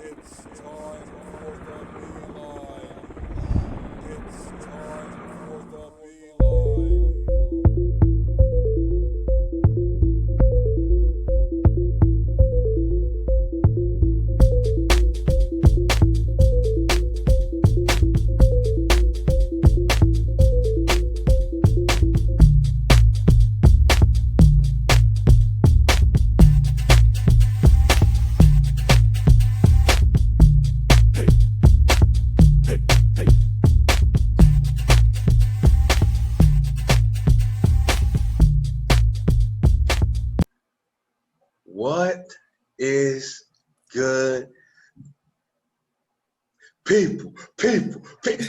It's time for the beeline. It's time for the beeline. What is good? People.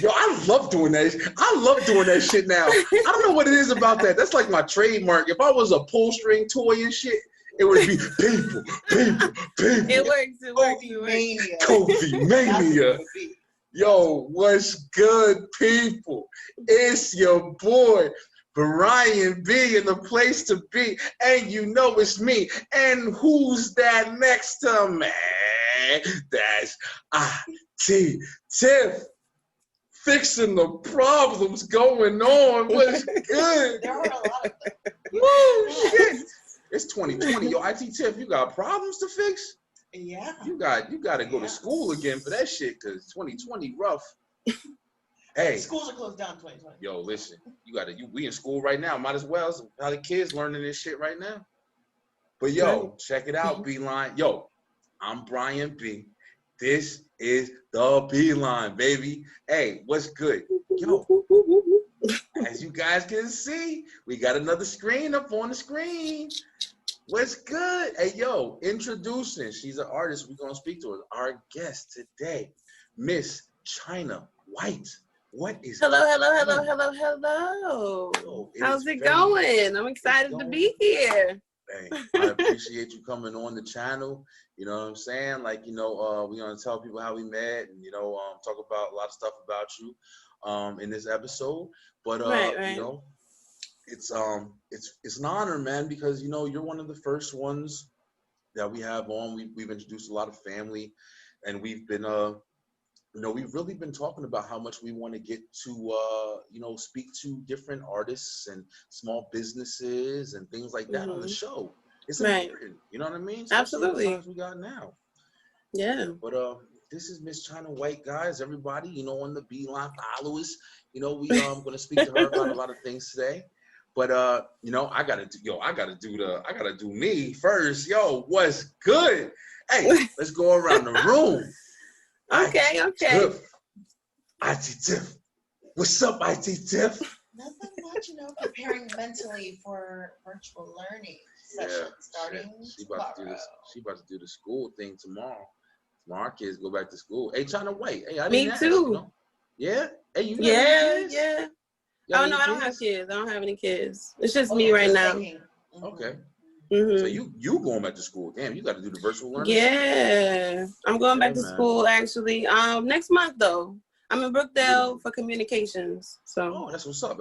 Yo, I love doing that. I love doing that shit now. I don't know what it is about that. That's like my trademark. If I was a pull string toy and shit, it would be people. It works. Kofi Mania. Yo, what's good, people? It's your boy, Brian B, in the place to be. And you know it's me. And who's that next to me? That's IT Tiff. Fixing the problems going on. What's good? There are a lot of them. Woo, shit. It's 2020. Yo, IT Tiff, you got problems to fix? Yeah. You got to go to school again for that shit, because 2020 rough. Hey. Schools are closed down 2020. Yo, listen, we in school right now. Might as well. How the kids learning this shit right now. But yo, check it out, Beeline. Yo, I'm Brian B. This is the Beeline, baby. Hey, what's good? Yo, as you guys can see, we got another screen up on the screen. What's good? Hey, yo, introducing. She's an artist. We're going to speak to her. Our guest today, Miss Chiina Whiite. What is Hello. Yo, How's it going? I'm excited to be here. Hey, I appreciate you coming on the channel. You know what I'm saying? Like, we're going to tell people how we met and, talk about a lot of stuff about you in this episode. But, right. It's an honor, man, because you're one of the first ones that we have on. We've introduced a lot of family, and we've been we've really been talking about how much we want to get to speak to different artists and small businesses and things like that on the show. It's important, you know what I mean? Absolutely. The times we got now. Yeah. But this is Miss Chiina Whiite, guys. Everybody, on the Beeline followers. We going to speak to her about a lot of things today. But I gotta do me first. Yo, what's good? Hey, let's go around the room. Okay. IT Tiff. What's up, IT Tiff? Nothing much, preparing mentally for virtual learning session starting tomorrow. She about to do the school thing tomorrow. Tomorrow our kids go back to school. Hey, Chiina Whiite. Hey, I Me didn't too. Ask, Yeah? Hey, you got any kids? Yeah. Oh, no, I don't have kids. I don't have any kids. It's just me yeah, right now. Okay. Mm-hmm. So you going back to school. Damn, you got to do the virtual learning. Yeah. I'm going back to school, actually, next month, though. I'm in Brookdale for communications. So. Oh, that's what's up.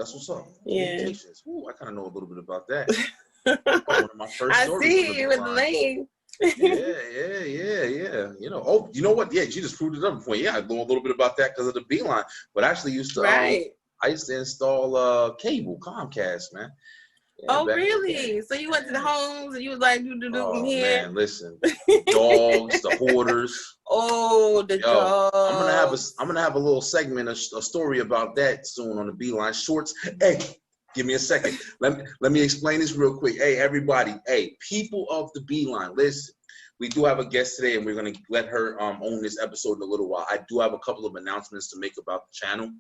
Yeah. Communications. Ooh, I kind of know a little bit about that. One of my first I stories see you with the name. Yeah. You know what? Yeah, she just proved it up before. Yeah, I know a little bit about that because of the Beeline. But I actually used to I used to install cable, Comcast, man. Yeah, really? So you went to the homes and you was like, do from here? Man, listen, dogs, the hoarders. Oh, the dogs. I'm gonna have a little segment, a story about that soon on the Beeline Shorts. Hey, give me a second. Let me explain this real quick. Hey, everybody. Hey, people of the Beeline, listen. We do have a guest today, and we're gonna let her own this episode in a little while. I do have a couple of announcements to make about the channel.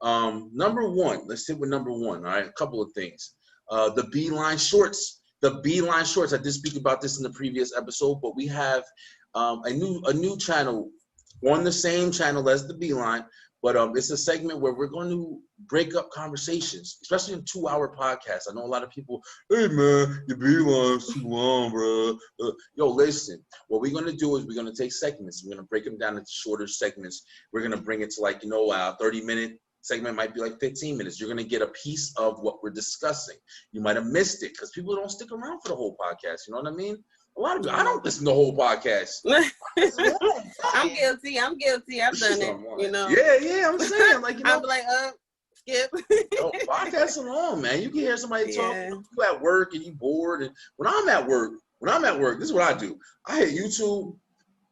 Number one, let's hit with number one. All right, a couple of things. The Beeline Shorts. The Beeline Shorts. I did speak about this in the previous episode, but we have a new channel on the same channel as the Beeline, but it's a segment where we're going to break up conversations, especially in 2-hour podcasts. I know a lot of people, hey man, your Beeline's too long, bro. Yo, listen, what we're going to do is we're going to take segments. We're going to break them down into shorter segments. We're going to bring it to 30-minute segment might be like 15 minutes. You're going to get a piece of what we're discussing. You might have missed it because people don't stick around for the whole podcast. You know what I mean? A lot of people, I don't listen to the whole podcast. I'm guilty. I've done it. You know. Yeah. I'm saying, like, you know. I'm like, skip. Yo, podcasts are on, man. You can hear somebody talk. You at work and you bored. And when I'm at work, this is what I do. I hit YouTube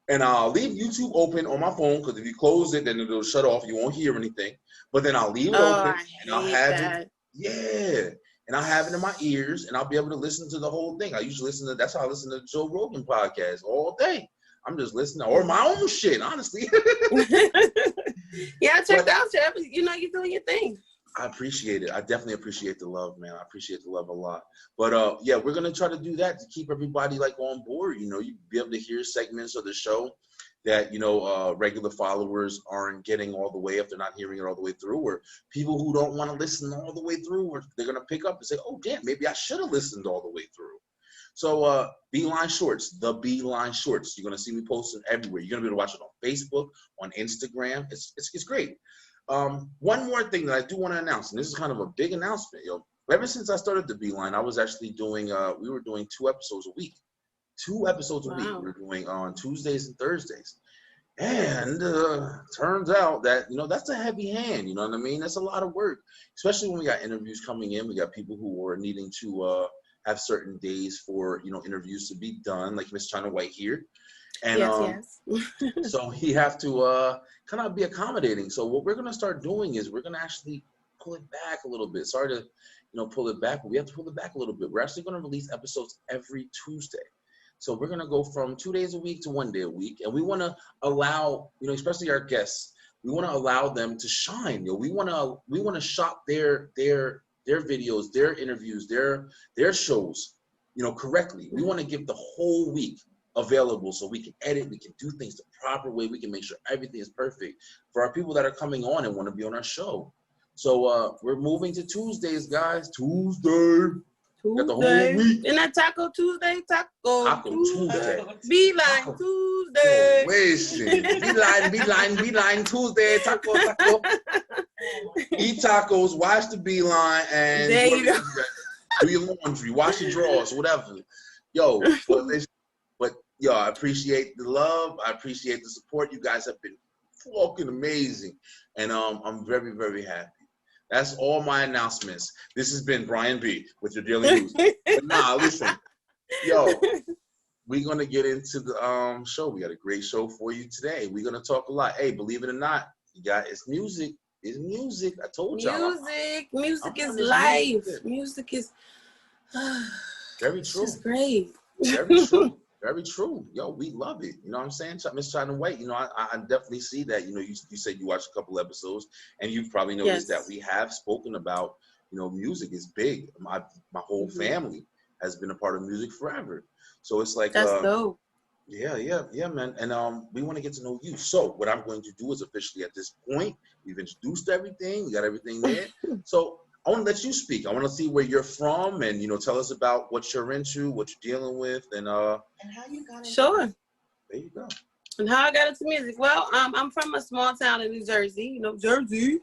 and I'll leave YouTube open on my phone because if you close it, then it'll shut off. You won't hear anything. But then I'll leave it open and I'll have it. Yeah. And I'll have it in my ears and I'll be able to listen to the whole thing. I usually that's how I listen to Joe Rogan podcast all day. I'm just listening, or my own shit, honestly. Yeah, I checked out your episode. You know, you're doing your thing. I appreciate it. I definitely appreciate the love, man. I appreciate the love a lot. But yeah, we're gonna try to do that to keep everybody like on board. You know, you be able to hear segments of the show that, you know, regular followers aren't getting all the way if they're not hearing it all the way through, or people who don't want to listen all the way through, or they're gonna pick up and say, oh damn, maybe I should have listened all the way through. So Beeline Shorts, the Beeline Shorts. You're gonna see me posting everywhere. You're gonna be able to watch it on Facebook, on Instagram. It's great. One more thing that I do want to announce, and this is kind of a big announcement, yo. Ever since I started the Beeline, I was actually doing we were doing 2 episodes a week. 2 episodes a week we were doing on Tuesdays and Thursdays. And turns out that, you know, that's a heavy hand, you know what I mean? That's a lot of work, especially when we got interviews coming in. We got people who are needing to have certain days for, you know, interviews to be done, like Miss Chiina Whiite here. And yes. so he have to kind of be accommodating. So what we're going to start doing is we're going to actually pull it back a little bit. Sorry to, you know, pull it back, but we have to pull it back a little bit. We're actually going to release episodes every Tuesday. So we're going to go from 2 days a week to 1 day a week. And we want to allow, you know, especially our guests, we want to allow them to shine. You know, we want to shop their videos, their interviews, their shows, you know, correctly. We want to give the whole week available so we can edit, we can do things the proper way, we can make sure everything is perfect for our people that are coming on and want to be on our show. So we're moving to Tuesdays, guys. Tuesday. Got the whole week. And that Taco Tuesday, Taco Tuesday. Beeline Tuesday. Oh, listen. Beeline Tuesday, taco. Eat tacos, watch the Beeline, and there you go. do your laundry, wash your drawers, whatever. Yo, but yo, I appreciate the love. I appreciate the support. You guys have been fucking amazing, and I'm very, very happy. That's all my announcements. This has been Brian B with your daily news. But nah, listen, yo, we're gonna get into the show. We got a great show for you today. We're gonna talk a lot. Hey, believe it or not, you got it's music. It's music. I told y'all. Music is life. Music is very true. It's great. Very true. Very true. Yo, we love it. You know what I'm saying? Miss Chiina Whiite, you know, I definitely see that. You know, you said you watched a couple episodes, and you've probably noticed that we have spoken about, you know, music is big. My whole family has been a part of music forever. So it's like that's dope. Yeah, man. And we want to get to know you. So what I'm going to do is officially at this point, we've introduced everything, we got everything there. So I want to let you speak. I want to see where you're from, and, you know, tell us about what you're into, what you're dealing with, and how you got into Sure. There you go. And how I got into music? Well, I'm from a small town in New Jersey, you know, Jersey,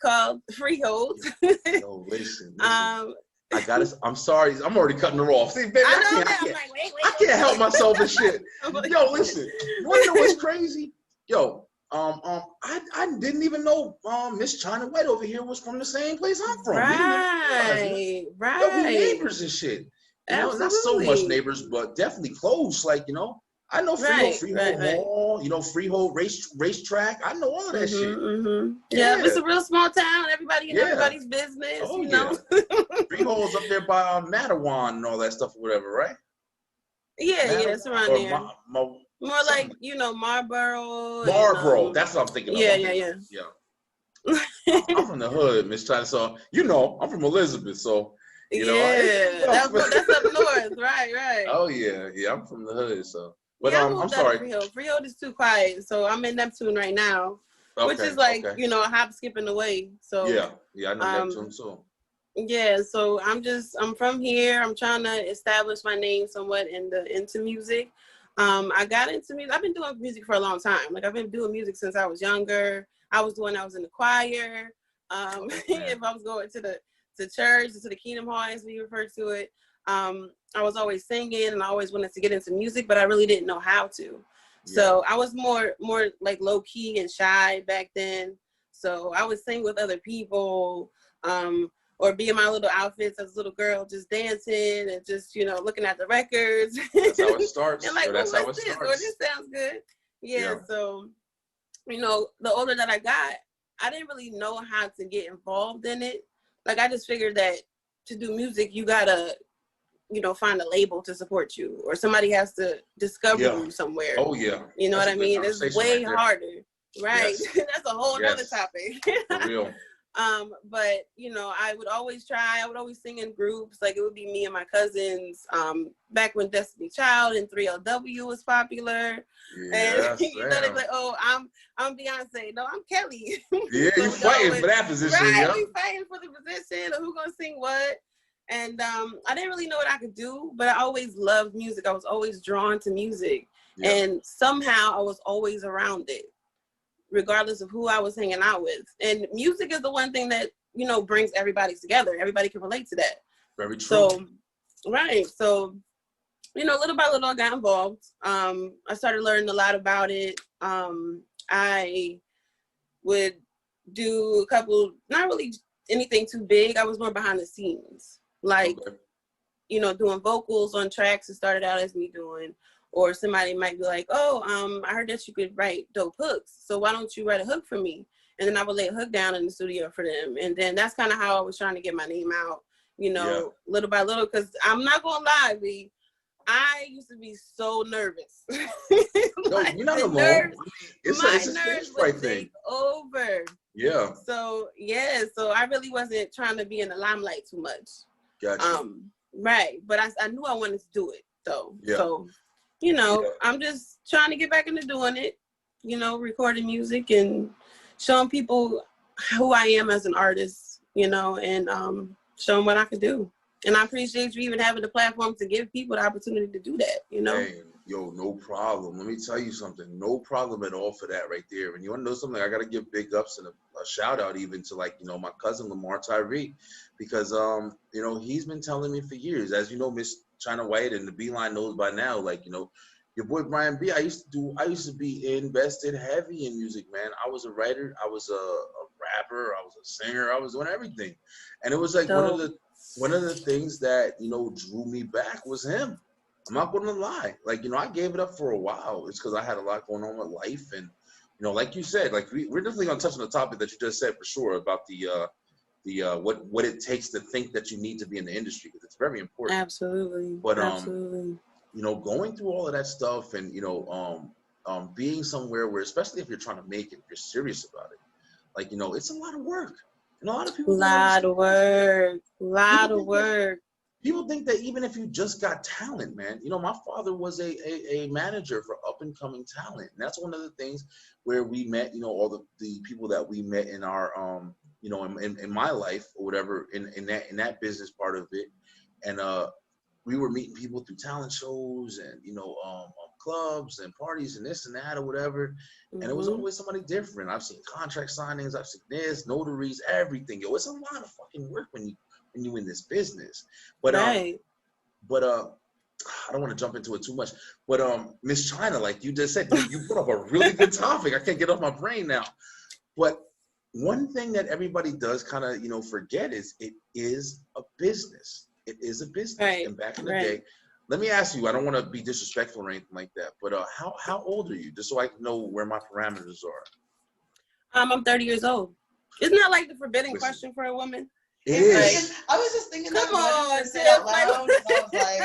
called Freehold. Yo, listen. I got it. I'm sorry. I'm already cutting her off. See, baby, I can't help myself and shit. Yo, listen. You want to know what's crazy? Yo, I didn't even know Miss Chiina Whiite over here was from the same place I'm from. Right. Yo, we neighbors and shit. You know, not so much neighbors, but definitely close. Like, you know, I know Freehold Mall, you know, Freehold racetrack. I know all of that shit. Yeah, it's a real small town. Everybody in everybody's business. Oh, you know. Freehold's up there by Mattawan and all that stuff or whatever, right? Yeah, it's around there. More like, you know, Marlboro. That's what I'm thinking of. Yeah. I'm from the hood, Miss Chiina. So, you know, I'm from Elizabeth. So, you know. That's up north. Right. Oh, yeah. I'm from the hood. So, but I'm sorry. Freehold is too quiet. So I'm in Neptune right now, which is like, you know, a hop, skipping away. So, yeah, I know Neptune too. Yeah, so I'm from here. I'm trying to establish my name somewhat into music. I got into music. I've been doing music for a long time. Like, I've been doing music since I was younger. I was in the choir. If I was going to church, to the Kingdom Hall, as we refer to it, I was always singing, and I always wanted to get into music, but I really didn't know how to. So I was more like low key and shy back then. So I would sing with other people, or be in my little outfits as a little girl, just dancing and just, you know, looking at the records. That's how it starts. And like, That's oh, how it what's this? starts. Or this sounds good. Yeah. So, you know, the older that I got, I didn't really know how to get involved in it. Like, I just figured that to do music, you gotta, you know, find a label to support you, or somebody has to discover you somewhere. Oh yeah. You know what I mean? It's way harder. Right. Yes. That's a whole other topic. For real. But you know, I would always sing in groups. Like, it would be me and my cousins. Back when Destiny Child and 3LW was popular. Yes, and you know, they're like, oh, I'm Beyonce. No, I'm Kelly. Yeah, So you fighting for that position. Right, we fighting for the position of who gonna sing what. And I didn't really know what I could do, but I always loved music. I was always drawn to music. And somehow I was always around it, regardless of who I was hanging out with. And music is the one thing that, you know, brings everybody together. Everybody can relate to that. Very true. So, right. So, you know, little by little I got involved. I started learning a lot about it. I would do a couple, not really anything too big. I was more behind the scenes. Like, you know, doing vocals on tracks. It started out as me doing. Or somebody might be like, oh, I heard that you could write dope hooks. So why don't you write a hook for me? And then I would lay a hook down in the studio for them. And then that's kind of how I was trying to get my name out, you know, little by little. Because I'm not going to lie, B, I used to be so nervous. No, you're not alone. It's a stage fright thing. Over. Yeah. So, yeah. So I really wasn't trying to be in the limelight too much. Gotcha. Right. But I knew I wanted to do it, though. Yeah. So, you know, I'm just trying to get back into doing it, you know, recording music and showing people who I am as an artist, you know, and showing what I can do. And I appreciate you even having the platform to give people the opportunity to do that, you know? Hey, yo, no problem. Let me tell you something. No problem at all for that right there. And you want to know something? I got to give big ups and a shout out even to, like, you know, my cousin Lamar Tyree, because, you know, he's been telling me for years, as you know, Miss Chiina Whiite and the Beeline knows by now, like, you know, your boy Brian B, I used to be invested heavy in music, man. I was a writer, I was a rapper, I was a singer, I was doing everything. And it was like one of the things that, you know, drew me back was him. I'm not going to lie. Like, you know, I gave it up for a while. It's because I had a lot going on with life. And, you know, like you said, like we're definitely going to touch on the topic that you just said for sure about what it takes to think that you need to be in the industry, because it's very important. Absolutely. But absolutely. You know, going through all of that stuff and, you know, being somewhere where, especially if you're trying to make it, if you're serious about it, like, you know, it's a lot of work. And a lot of people lot of work. People think that even if you just got talent, man, you know, my father was a manager for up and coming talent. And that's one of the things where we met, you know, all the people that we met in our, you know, in my life or whatever, in that business part of it. And we were meeting people through talent shows and, you know, clubs and parties and this and that or whatever. And it was always somebody different. I've seen contract signings, I've seen this, notaries, everything. Yo, it's a lot of fucking work when you in this business. But I don't want to jump into it too much. But Miss Chiina, like you just said, you put up a really good topic. I can't get off my brain now. But one thing that everybody does kind of, you know, forget is it is a business. It is a business. Right. And back in the day, let me ask you, I don't want to be disrespectful or anything like that, but how old are you? Just so I can know where my parameters are. I'm 30 years old. Isn't that like the forbidden question for a woman? It is. I was just thinking Come that on, say out loud.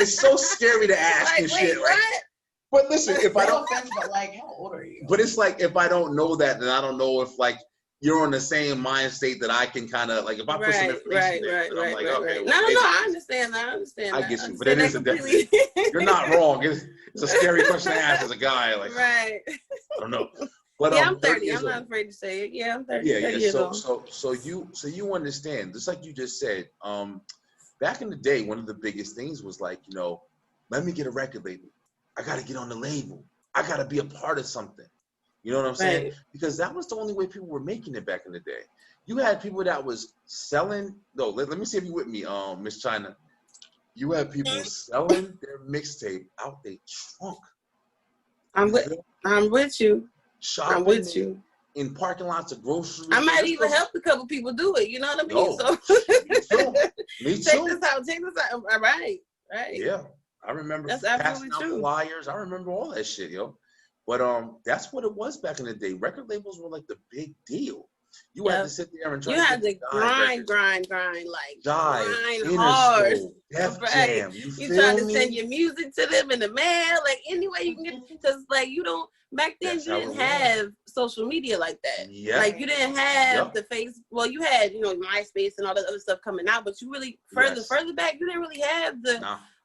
It's so scary to ask and shit. What? But listen, if I don't, but like, how old are you? but it's like if I don't know that, then I don't know if like you're in the same mind state that I can kind of like if I put some information there, I'm like, okay. No, I understand that. I get you, but it is a definite. You're not wrong. It's a scary question to ask as a guy. Like, right. I don't know. But yeah, I'm 30. I'm not afraid to say it. Yeah, I'm 30. Yeah. 30 years old. So you understand, just like you just said. Back in the day, one of the biggest things was like, you know, let me get a record label. I got to get on the label. I got to be a part of something. You know what I'm saying? Right. Because that was the only way people were making it back in the day. You had people that was selling. No, let me see if you with me, Miss Chiina. You had people selling their mixtape out their trunk. I'm with you. Shopping I'm with you. In parking lots of groceries. I might even help a couple people do it. You know what I mean? So me too. Me too. Check this out. All right. Yeah, I remember that's passing absolutely out true. flyers. I remember all that shit, yo. But that's what it was back in the day. Record labels were like the big deal. You had to sit there and try you had to grind, like Jive, grind hard. Def Right. Jam. You trying to send your music to them in the mail, like any way you can get, because like you don't. Back then, you didn't have social media like that. Yep. Like you didn't have the face. Well, you had MySpace and all that other stuff coming out, but you really further back, you didn't really have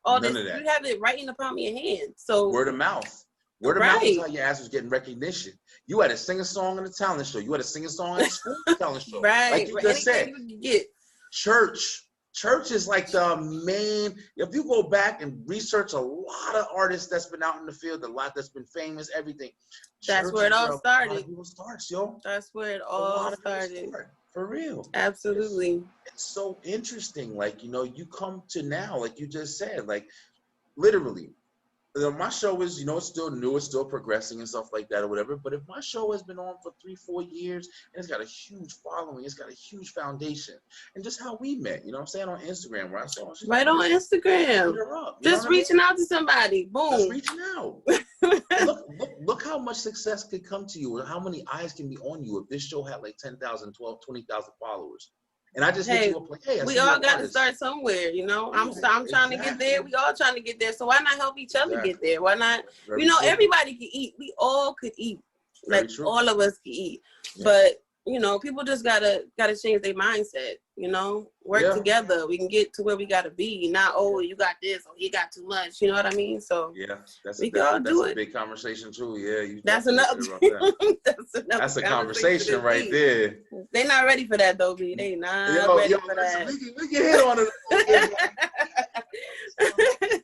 all this. You have it right in the palm of your hand. So word of mouth. Word of mouth is how your ass was getting recognition. You had to sing a song on the talent show. You had to sing a song at school talent show. Right. Like you just said. You get. Church is like the main. If you go back and research a lot of artists that's been out in the field, a lot that's been famous, everything. That's where it all started. That's where it all started. For real. Absolutely. It's so interesting. Like, you come to now, like you just said, like literally. My show is, it's still new, it's still progressing and stuff like that or whatever. But if my show has been on for 3-4 years and it's got a huge following, it's got a huge foundation, and just how we met, you know what I'm saying, on Instagram, where I saw right on Instagram, just reaching out to somebody, boom, just reaching out. look how much success could come to you, and how many eyes can be on you if this show had like 10,000, 12, 20,000 followers. And I just hit you up like, hey, we all got to start somewhere, I'm trying to get there. We all trying to get there. So why not help each other get there? Why not? Everybody can eat. We all could eat. Like all of us can eat. Yeah. But people just gotta change their mindset. Work together. We can get to where we gotta be. Not you got this or you got too much. You know what I mean? So we can all do it. That's a big conversation too. Yeah, that's another. That's a conversation right there. They're not ready for that though, B. They not ready for that. We can hit on it.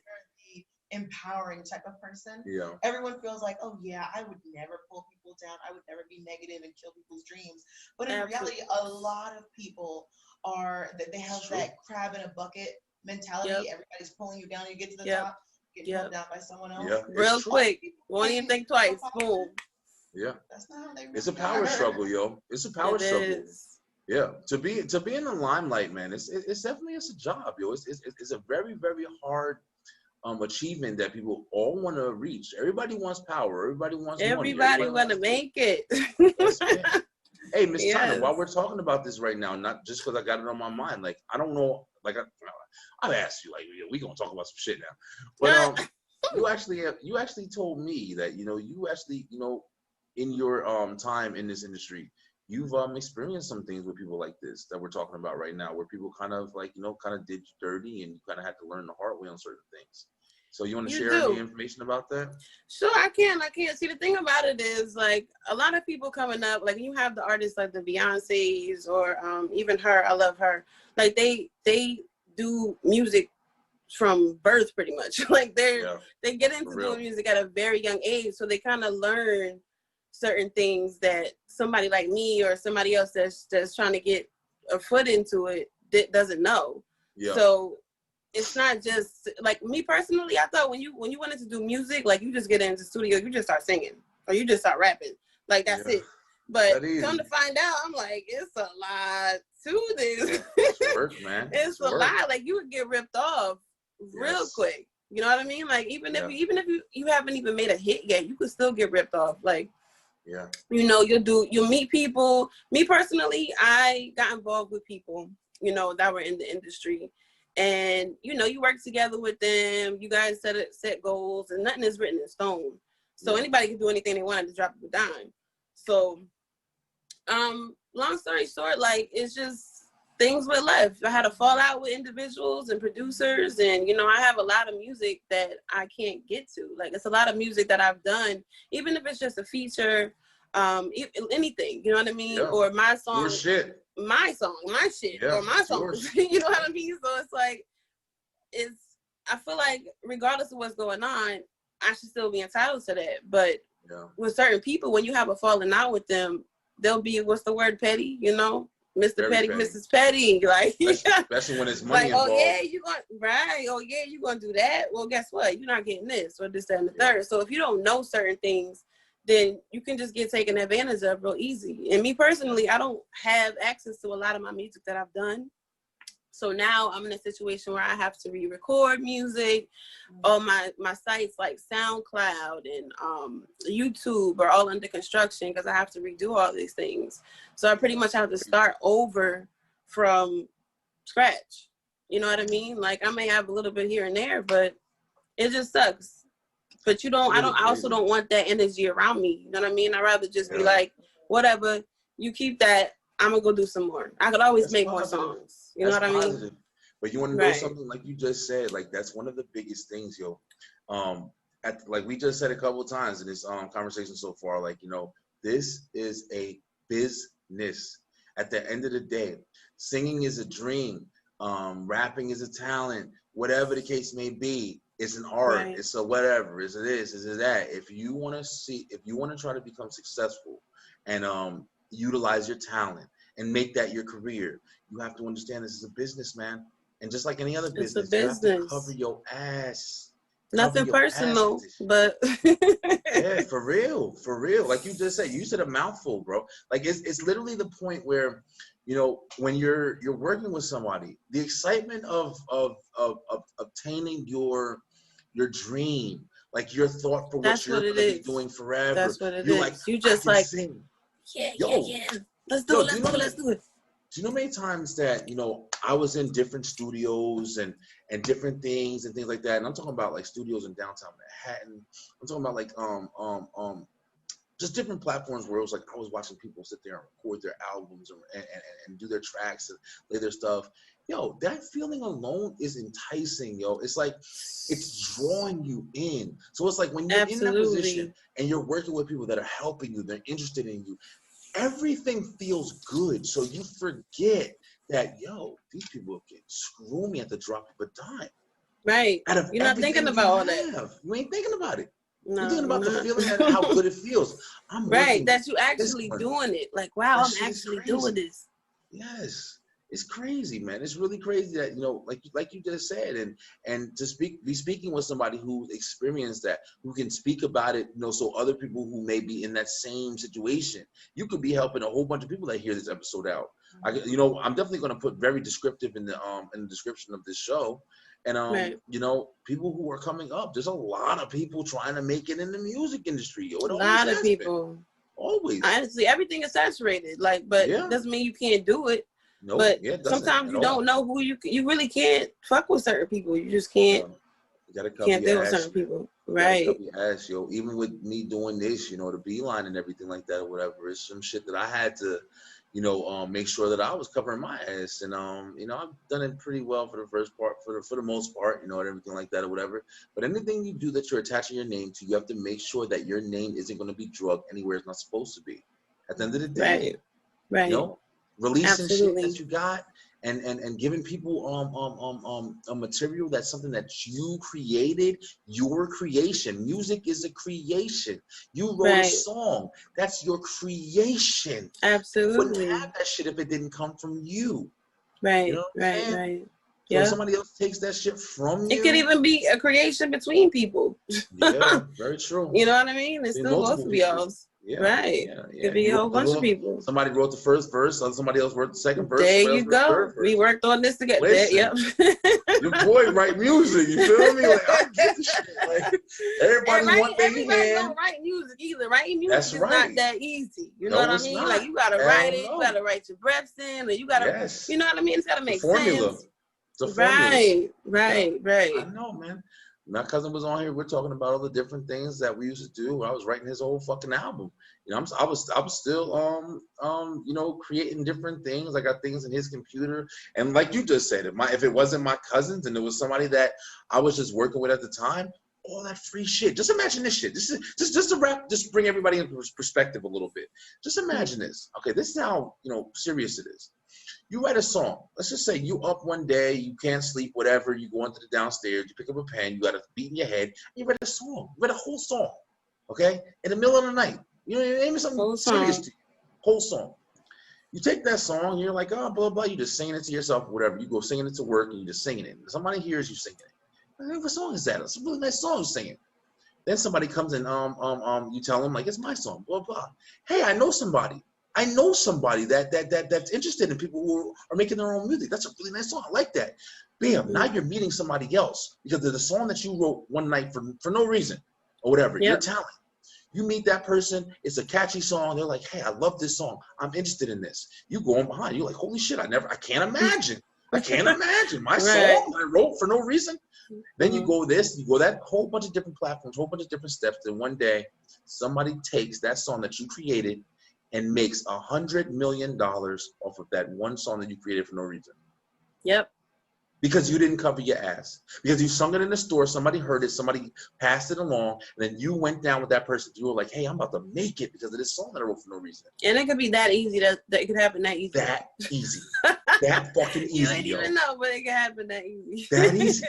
Empowering type of person. Yeah. Everyone feels like, oh yeah, I would never pull people down. I would never be negative and kill people's dreams. But in reality, a lot of people they have that crab in a bucket mentality. Everybody's pulling you down. You get to the top, get pulled down by someone else. Yeah. Real quick. Won't even think twice. Boom. Yeah. That's not how they It's a power struggle, yo. It's a power struggle. Is. Yeah. To be in the limelight, man, it's definitely a job, yo. It's a very, very hard achievement that people all want to reach. Everybody wants power. Everybody wants money. Everybody want to make it. Yes, hey, Miss Chiina, while we're talking about this right now, not just because I got it on my mind, like I don't know, like I've asked you, like we gonna talk about some shit now, but you actually told me that you actually in your time in this industry, you've experienced some things with people like this that we're talking about right now, where people kind of like kind of did you dirty and you kind of had to learn the hard way on certain things. So you want to share any information about that? Sure, I can. See, the thing about it is, like, a lot of people coming up, like, you have the artists like the Beyoncés or even her, I love her. Like, they do music from birth pretty much. Like, they get into doing music at a very young age, so they kind of learn certain things that somebody like me or somebody else that's trying to get a foot into it doesn't know. Yeah. So it's not just like me personally. I thought when you wanted to do music, like you just get into the studio, you just start singing or you just start rapping. Like that's it. But come to find out, I'm like, it's a lot to this. It's work, man. It's a lot. Like you would get ripped off real quick. You know what I mean? Like even if you haven't even made a hit yet, you could still get ripped off. Like you'll meet people. Me personally, I got involved with people, that were in the industry. And, you work together with them. You guys set goals, and nothing is written in stone. So anybody can do anything they wanted to drop a dime. So, long story short, like, it's just things went left. I had a fallout with individuals and producers, and, I have a lot of music that I can't get to. Like, it's a lot of music that I've done, even if it's just a feature, anything, you know what I mean? Yeah. Or my song. Your shit. My song, my shit, or my song. You know what I mean? So it's like, I feel like regardless of what's going on, I should still be entitled to that. But with certain people, when you have a falling out with them, they'll be, what's the word, petty, Mr. Very Petty, petty. Mrs. Petty, like, Especially when it's money like, oh involved. yeah, you going right? Oh yeah, you gonna do that? Well, guess what? You're not getting this or this, that, and the third. So if you don't know certain things, then you can just get taken advantage of real easy. And me personally, I don't have access to a lot of my music that I've done. So now I'm in a situation where I have to re-record music. All my sites like SoundCloud and YouTube are all under construction because I have to redo all these things. So I pretty much have to start over from scratch. You know what I mean? Like I may have a little bit here and there, but it just sucks. But I also don't want that energy around me. You know what I mean? I'd rather just be like, whatever, you keep that. I'm gonna go do some more. I could always make more songs. You know what I mean? But you want to know something, like you just said, like that's one of the biggest things, yo. Like we just said a couple of times in this conversation so far, like, you know, this is a business. At the end of the day, singing is a dream. Rapping is a talent. Whatever the case may be, it's an art. Right. It's a whatever. It's a this. It's a that. If you want to try to become successful, and utilize your talent and make that your career, you have to understand this is a business, man. And just like any other business, you have to cover your ass. Nothing personal, but yeah, for real. Like you just said, you said a mouthful, bro. Like it's literally the point where, you know, when you're working with somebody, the excitement of obtaining your dream, like your thought for what you're gonna be doing forever. That's what it you're is. Like, you just like sing. Yeah. Let's do it. Do you know many times that, you know, I was in different studios and different things and things like that, and I'm talking about like studios in downtown Manhattan. I'm talking about like just different platforms where it was like I was watching people sit there and record their albums and do their tracks and lay their stuff. Yo, that feeling alone is enticing, yo. It's like it's drawing you in. So it's like when you're in that position and you're working with people that are helping you, they're interested in you, everything feels good. So you forget that, yo, these people can screw me at the drop of a dime. Right. You're not thinking about all that. You ain't thinking about it. No, you're thinking about the feeling and how good it feels. I'm right, that you actually doing it. Like, wow, I'm actually doing this. Yes. It's crazy, man. It's really crazy that, you know, like you just said, and to be speaking with somebody who experienced that, who can speak about it, you know, so other people who may be in that same situation, you could be helping a whole bunch of people that hear this episode out. You know, I'm definitely going to put very descriptive in the description of this show. And you know, people who are coming up, there's a lot of people trying to make it in the music industry. Yo, a lot of people. Always. Honestly, everything is saturated. Like, but doesn't mean you can't do it. No, but sometimes you don't know who you really can't fuck with certain people. You just can't. You gotta can't deal with certain people, right? You gotta ass, yo. Even with me doing this, you know, the Beeline and everything like that or whatever, it's some shit that I had to, you know, make sure that I was covering my ass. And you know, I've done it pretty well for the first part, for the most part, you know, and everything like that or whatever. But anything you do that you're attaching your name to, you have to make sure that your name isn't going to be drugged anywhere it's not supposed to be. At the end of the day, right? You know, releasing shit that you got and giving people a material that's something that you created, your creation. Music is a creation. You wrote a song. That's your creation. Absolutely. You wouldn't have that shit if it didn't come from you. Right, you know right. So if somebody else takes that shit from you. It could even be a creation between people. Yeah, very true. You know what I mean? It's still supposed to be yours. Yeah, right. It could be a whole bunch of people. Somebody wrote the first verse, somebody else wrote the second verse. There you go. We worked on this together. Yep. Your boy write music, you feel me? Like, I get the shit. Like, everybody don't write music either. Writing music is not that easy. You know what I mean? Like, you gotta write it, you gotta write your breaths in, and you gotta, you know what I mean? It's gotta make sense. It's a formula. Right. I know, man. My cousin was on here. We're talking about all the different things that we used to do. I was writing his whole fucking album. You know, I was still you know, creating different things. I got things in his computer, and like you just said, if it wasn't my cousins and it was somebody that I was just working with at the time, all that free shit. Just imagine this shit. This is just to wrap, just bring everybody into perspective a little bit. Just imagine this. Okay, this is how, you know, serious it is. You write a song. Let's just say you up one day, you can't sleep, whatever. You go into the downstairs, you pick up a pen, you got a beat in your head, and you write a song. You write a whole song, okay? In the middle of the night. You know, name something serious to you. Whole song. You take that song, you're like, oh, blah, blah, you just singing it to yourself, whatever. You go singing it to work and you just singing it. Somebody hears you singing it. What song is that? It's a really nice song you're singing. Then somebody comes and you tell them like, it's my song, blah, blah. Hey, I know somebody. I know somebody that's interested in people who are making their own music. That's a really nice song. I like that. Bam, now you're meeting somebody else because of the song that you wrote one night for no reason or whatever. Your talent. You meet that person, it's a catchy song. They're like, hey, I love this song. I'm interested in this. You go on behind. You're like, holy shit, I can't imagine. I can't imagine my song I wrote for no reason. Then you go that whole bunch of different platforms, whole bunch of different steps. Then one day, somebody takes that song that you created and makes $100 million off of that one song that you created for no reason. Yep. Because you didn't cover your ass. Because you sung it in the store, somebody heard it, somebody passed it along, and then you went down with that person. You were like, hey, I'm about to make it because of this song that I wrote for no reason. And it could be that easy, that it could happen that easy. That easy. That fucking easy, You ain't even know, but it can happen that easy. That easy.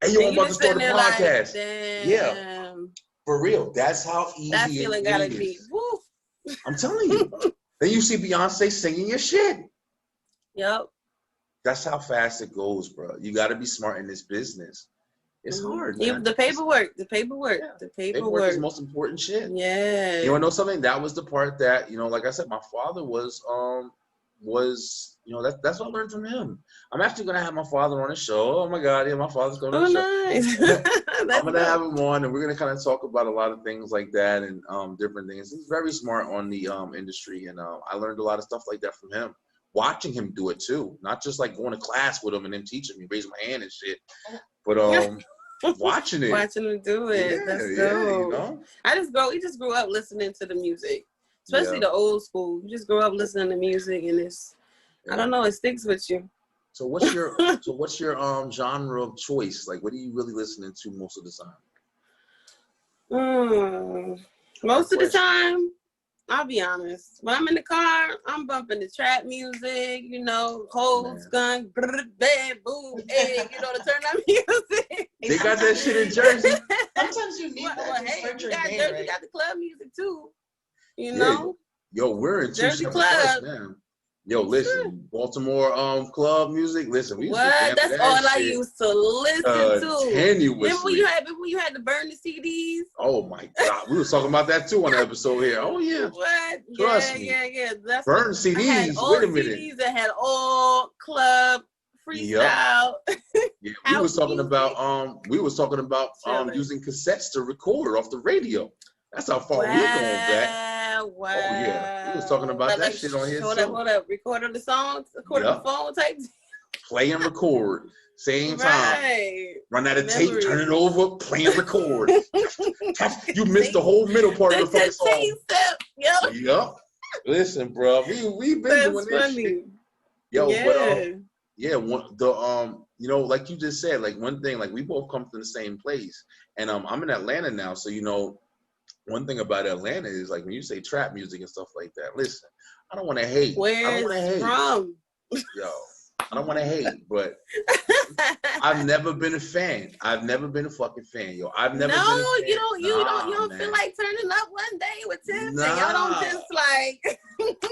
Hey, yo, I'm about to start a podcast. Like, yeah. For real. That's how easy that feeling gotta be. Woo. I'm telling you. Then you see Beyonce singing your shit. Yep. That's how fast it goes, bro. You got to be smart in this business. It's hard, man. Even the paperwork. The paperwork is the most important shit. Yeah. You want to know something? That was the part that, like I said, my father was, that's what I learned from him. I'm actually going to have my father on the show. Oh, my God. Yeah, my father's going on the show. Nice. I'm going to have him on, and we're going to kind of talk about a lot of things like that and different things. He's very smart on the industry, and I learned a lot of stuff like that from him. Watching him do it too, not just like going to class with him and him teaching me, raising my hand and shit, but watching it, watching him do it. Yeah, that's dope. We just grew up listening to the music, especially the old school. You just grew up listening to music, and I don't know, it sticks with you. So what's your genre of choice? Like, what are you really listening to most of the time? Most of the time. I'll be honest. When I'm in the car, I'm bumping the trap music, hoes, gun, bad, boom, egg, the turn up music. They got that shit in Jersey. Sometimes you need that. You got the club music too. Know? Yo, we're in Jersey club now. Yo, listen, Baltimore club music. Listen, we used to that's all I used to listen to. Remember when you had to burn the CDs? Oh my God, we was talking about that too on the episode here. Oh yeah. What? Trust me. Yeah. That's burn CDs. Wait a minute. CDs that had all club freestyle. Yeah, we was talking about using cassettes to record off the radio. That's how far we're going back. Wow. Oh yeah, we was talking about that shit on here. Hold up. Record the songs, record the phone tape. Play and record, same time. Run out of tape, turn it over, play and record. You missed the whole middle part of the fucking song. Yep. Listen, bro, we've been doing this shit. Yo, but like you just said, like one thing, like we both come from the same place, and I'm in Atlanta now, so one thing about Atlanta is like when you say trap music and stuff like that. Listen, I don't want to hate. Where's from? Yo, I don't want to hate, but I've never been a fan. I've never been a fucking fan, yo. I've never. No, been a fan. you don't feel like turning up one day with Tiff, and y'all don't just like.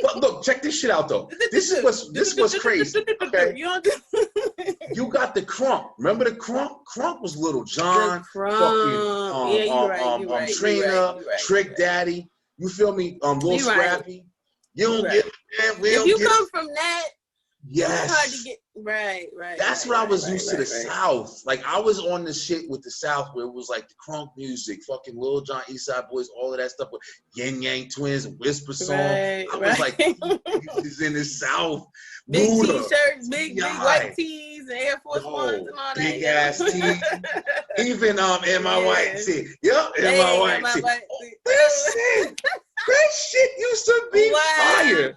But look, check this shit out though. This is what's crazy. Okay. You got the Crunk. Remember the Crunk? Crunk was Little John, fucking Chiina, Trick Daddy. You feel me? Lil Scrappy. You don't get that. If you come from that, yes. It's hard to get right. That's what I was used to the South. Like I was on the shit with the South where it was like the Crunk music, fucking Lil Jon, East Side Boys, all of that stuff with Yin Yang Twins and Whisper Song. I was like, he's in the South. Big t-shirts, big white tees, and Air Force Ones and all that. Big ass tees. Even in my white tee. Yep, in my white tee. Listen, that shit used to be fire.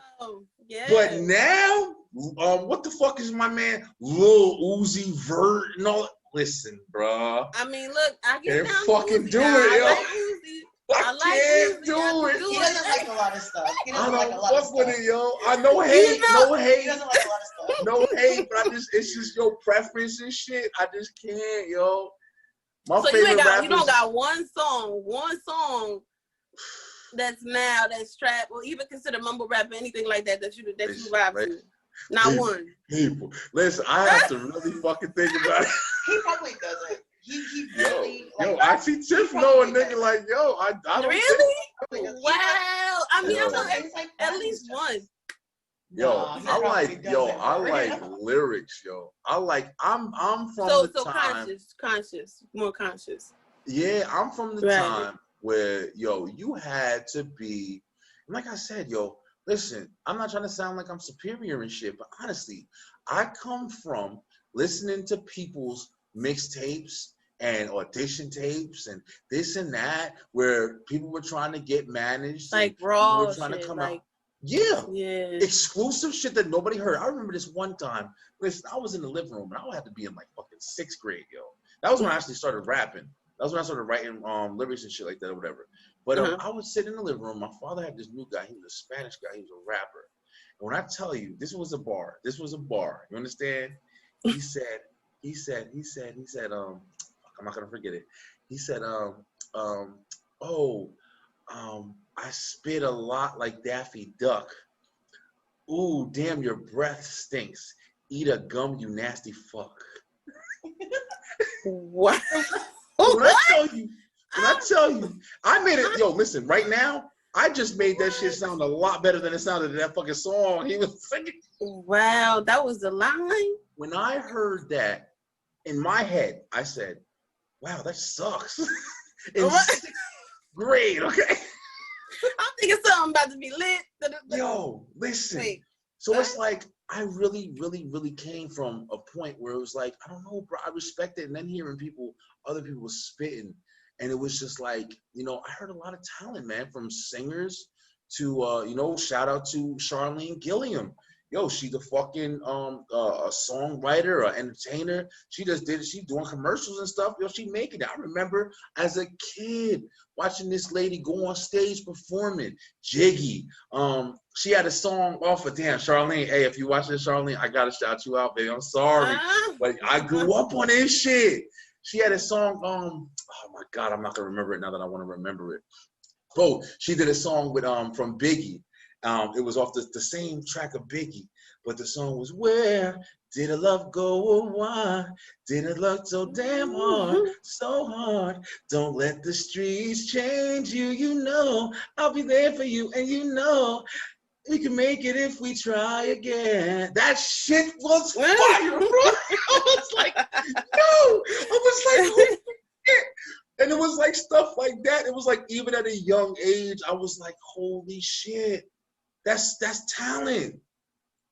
Yeah. But now, what the fuck is my man Lil Uzi Vert and all? Listen, bro. I mean, look, I get down fucking Uzi. Do it, yo. I can't Uzi. do it. He doesn't like a lot of stuff. I don't fuck with it, yo. I no hate, no hate. He doesn't like a lot of stuff. No hate, but it's just your preference and shit. I just can't, yo. My so favorite you don't got one song that's now that's trap or even consider mumble rap or anything like that that you vibe to? Not people, one. People, listen, I have to really fucking think about it. He probably doesn't. He really I see Tiff know a nigga like, yo, I don't really? think, Wow. I mean, I know like at least one. Yo, I like right? lyrics, yo. I'm from the time. More conscious. Yeah, I'm from the time where, yo, you had to be, like I said, yo, listen, I'm not trying to sound like I'm superior and shit, but honestly, I come from listening to people's mixtapes and audition tapes and this and that, where people were trying to get managed. Like raw were trying shit, to come like, out. Yeah. Yeah. Exclusive shit that nobody heard. I remember this one time. Listen, I was in the living room and I had to be in like fucking 6th grade, yo. That was when I actually started rapping. That was when I started writing lyrics and shit like that or whatever. But I would sit in the living room. My father had this new guy. He was a Spanish guy. He was a rapper. And when I tell you, this was a bar. This was a bar. You understand? He said, I'm not gonna forget it. He said, I spit a lot like Daffy Duck. Ooh, damn, your breath stinks. Eat a gum, you nasty fuck. What? When I tell you, I made it. Yo, listen, right now, I just made that shit sound a lot better than it sounded in that fucking song he was singing. Wow, that was the line? When I heard that, in my head, I said, wow, that sucks. In 6th grade, okay? I'm thinking something about to be lit. Yo, listen. Wait, so it's like, I really, really, really came from a point where it was like, I don't know, bro, I respect it. And then hearing other people spitting, and it was just like, I heard a lot of talent, man, from singers to, shout out to Charlene Gilliam. Yo, she's a fucking a songwriter, an entertainer. She's doing commercials and stuff. Yo, she making it. I remember as a kid watching this lady go on stage performing. Jiggy. She had a song off of Charlene. Hey, if you watch this, Charlene, I gotta shout you out, baby. I'm sorry. But I grew up on this shit. She had a song, oh my God, I'm not gonna remember it now that I want to remember it. Oh, she did a song with from Biggie. It was off the same track of Biggie, but the song was Where Did a Love Go or Why Did it Look So Damn Hard, So Hard? Don't let the streets change you, I'll be there for you, and we can make it if we try again. That shit was fire, bro. I was like, holy shit. And it was like stuff like that. It was like even at a young age, I was like, holy shit. That's talent.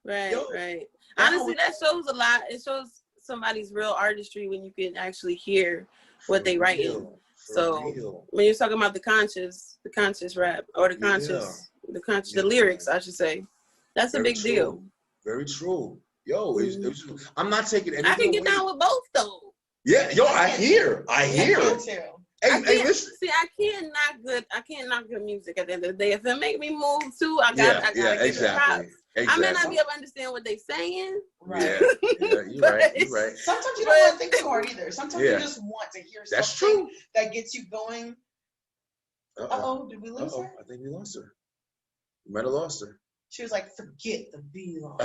Right, right. Honestly, that shows a lot. It shows somebody's real artistry when you can actually hear what they writing. So when you're talking about the conscious rap or the lyrics, I should say, that's a big deal. Very true. Yo, I'm not taking anything. I can get down with both though. Yeah, yo, I hear. Hey, listen. See, I can't knock good music at the end of the day. If it make me move too, I gotta give it props. I may not be able to understand what they're saying. Right. Yeah, you're right. Sometimes you don't want to think too hard either. Sometimes you just want to hear something that gets you going. Did we lose her? I think we lost her. We might have lost her. She was like, forget the B-line.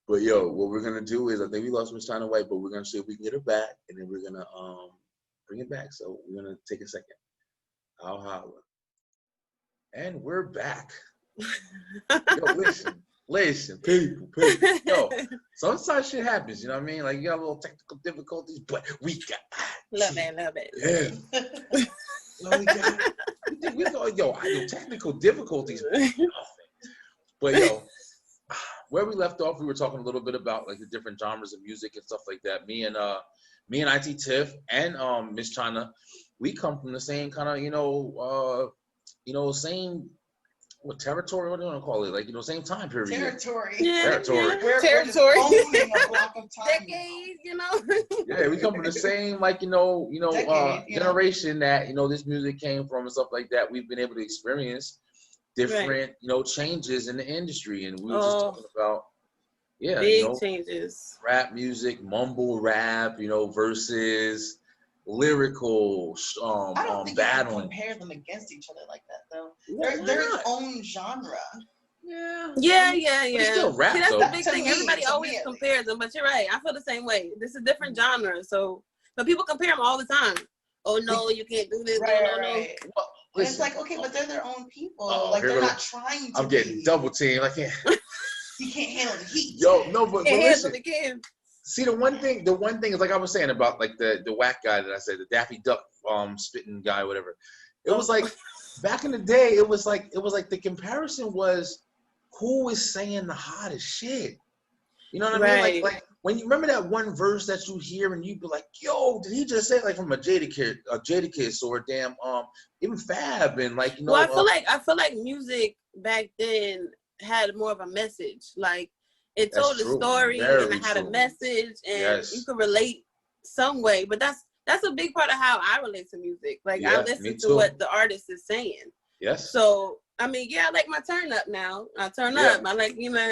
But yo, what we're gonna do is, I think we lost Miss China White, but we're gonna see if we can get her back, and then we're gonna bring it back. So we're gonna take a second. I'll holler. And we're back. Yo, listen, people. Yo, sometimes shit happens, you know what I mean? Like, you got a little technical difficulties, but we got love it. Yeah. Well, we got technical difficulties. But yo, where we left off, we were talking a little bit about like the different genres of music and stuff like that. Me and IT Tiff and Miss China, we come from the same kind of same territory. What do you want to call it? Like same time period. Territory. Yeah, territory. We're territory. Just owning a block of time. Decades, Yeah, we come from the same Decade, generation that this music came from and stuff like that. We've been able to experience different changes in the industry, and we were just talking about big changes. Rap music, mumble rap, versus lyrical, I don't think battling. you can compare them against each other like that, though. Yeah, They're its own genre. Yeah. Yeah. But it's still rap, See, that's though. the big To thing. me, Everybody to always me at compares them, but you're right. I feel the same way. This is a different genre, so but people compare them all the time. Oh no, you can't do this. Right, No. right. Well, And it's listen. like, okay, but they're their own people. Uh-oh, They're we not go. trying to I'm getting be. double teamed. I can't. You can't handle the heat. Yo, no, but Can't listen. handle the kid. See, the one thing is like I was saying about like the whack guy that I said, the Daffy Duck spitting guy, whatever. It was like back in the day, it was like the comparison was who is saying the hottest shit. You know what I mean? Like when you remember that one verse that you hear and you be like, yo, did he just say it? Like from a Jadakiss or a damn even Fab and like, you know. Well, I feel like music back then had more of a message. Like it told a story and it had a message, and you could relate some way. But that's a big part of how I relate to music. Like I listen to what the artist is saying. Yes. So I mean, yeah, I like my turn up now. I turn up. I like, you know.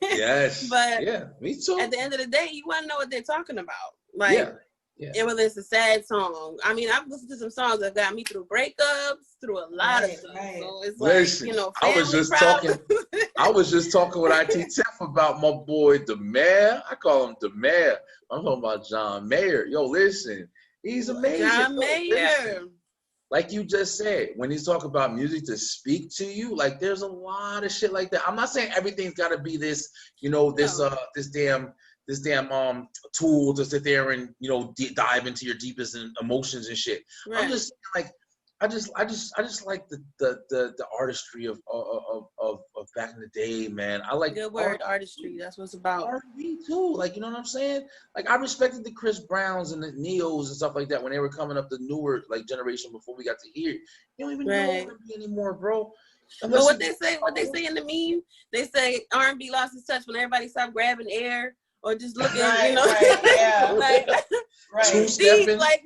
Yes. But yeah, me too. At the end of the day, you want to know what they're talking about. Like, whether it's a sad song. I mean, I've listened to some songs that got me through breakups, through a lot of stuff. Right. So it's listen, like, you know, I was just talking with IT Tef about my boy the Mayor. I call him the Mayor. I'm talking about John Mayer. Yo, listen, he's amazing. John Mayer. Like you just said, when he's talking about music to speak to you, like there's a lot of shit like that. I'm not saying everything's got to be this, you know, this damn tool to sit there and, you know, dive into your deepest emotions and shit. Right. I'm just like, I just like the artistry of back in the day, man. I like good word, artistry. That's what it's about. R&B too, like, you know what I'm saying? Like I respected the Chris Browns and the Neos and stuff like that when they were coming up, the newer like generation before we got to hear it. You don't even know R&B anymore, bro. But what they say in the meme, they say R&B lost its touch when everybody stopped grabbing air. Or just looking, you know, like, two-stepping, like,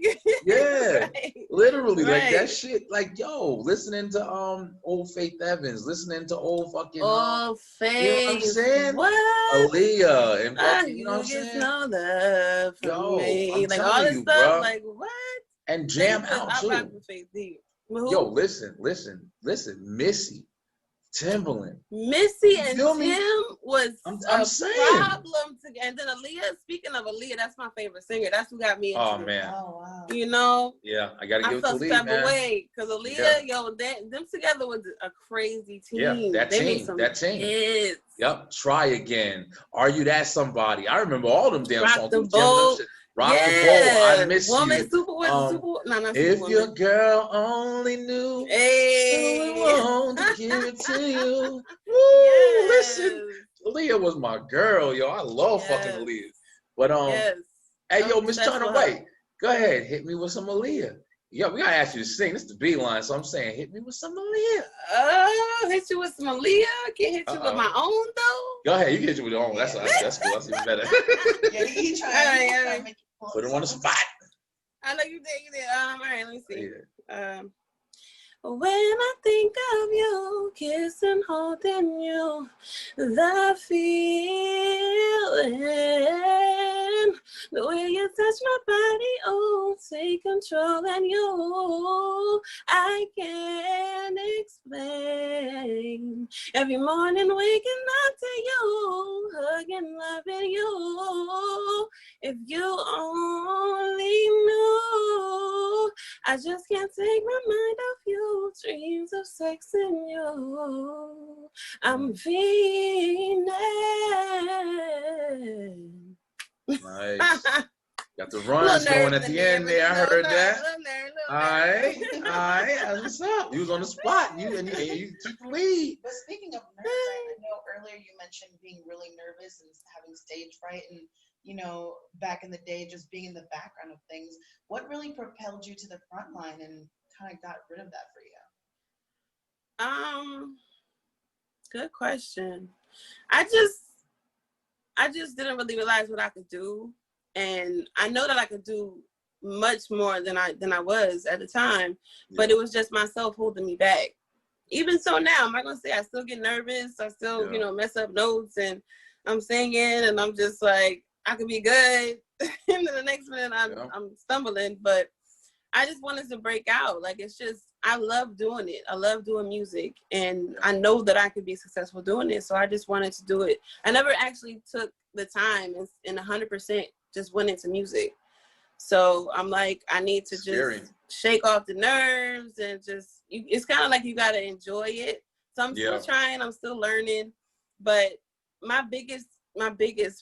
literally, like that shit. Like, yo, listening to old Faith Evans, listening to old fucking Faith, you know what I'm saying? What? Aaliyah and fucking, you know what I'm saying? No love from me. I'm like all this you, stuff, bro. like what? And jam out too. Yo, listen, Missy. Timberland. Missy and Tim was I'm a saying. problem together. And then Aaliyah, speaking of Aaliyah, that's my favorite singer. That's who got me into it. Oh, man. Oh, wow. You know? Yeah, I got to give it to Aaliyah, man. I felt some type of way. Because Aaliyah, yo, them together was a crazy team. Yeah, that team. Hits. Yep, Try Again. Are You That Somebody? I remember all them damn songs. The Boat. Rock the Boat, I Miss You. If your girl only knew who we want to give it to you. Woo, listen, Aaliyah was my girl, yo. I love fucking Aaliyah. But hey, yo, Miss China White, go ahead, hit me with some Aaliyah. Yo, we gotta ask you to sing. This is the B-line, so I'm saying, hit me with some Aaliyah. Hit you with some Aaliyah. I can't hit you with my own though. Go ahead, you can hit you with your own. That's cool. That's even better. Yeah, he trying to put him on the spot. I know you did. All right, let me see. Yeah. When I think of you, kissing, holding you, the feeling, the way you touch my body, oh, take control, and you, I can't explain. Every morning waking up to you, hugging, loving you, if you only knew, I just can't take my mind off you. Dreams of sex in you. I'm Fiine. Nice. Got the runs going at the end there. I heard that. All right. That's what's up. You was on the spot. You took the lead. But speaking of nerves, I know earlier you mentioned being really nervous and having stage fright, and you know, back in the day, just being in the background of things. What really propelled you to the front line and kind of got rid of that for you? Good question. I just didn't really realize what I could do, and I know that I could do much more than I was at the time, but it was just myself holding me back. Even so now, I'm not gonna say I still get nervous. I still, you know, mess up notes, and I'm singing, and I'm just like, I could be good. and then the next minute I'm stumbling. But I just wanted to break out. Like, it's just, I love doing it. I love doing music, and I know that I could be successful doing it. So I just wanted to do it. I never actually took the time and 100% just went into music. So I'm like, I need to just shake off the nerves and just, it's kind of like you got to enjoy it. So I'm still trying, I'm still learning, but my biggest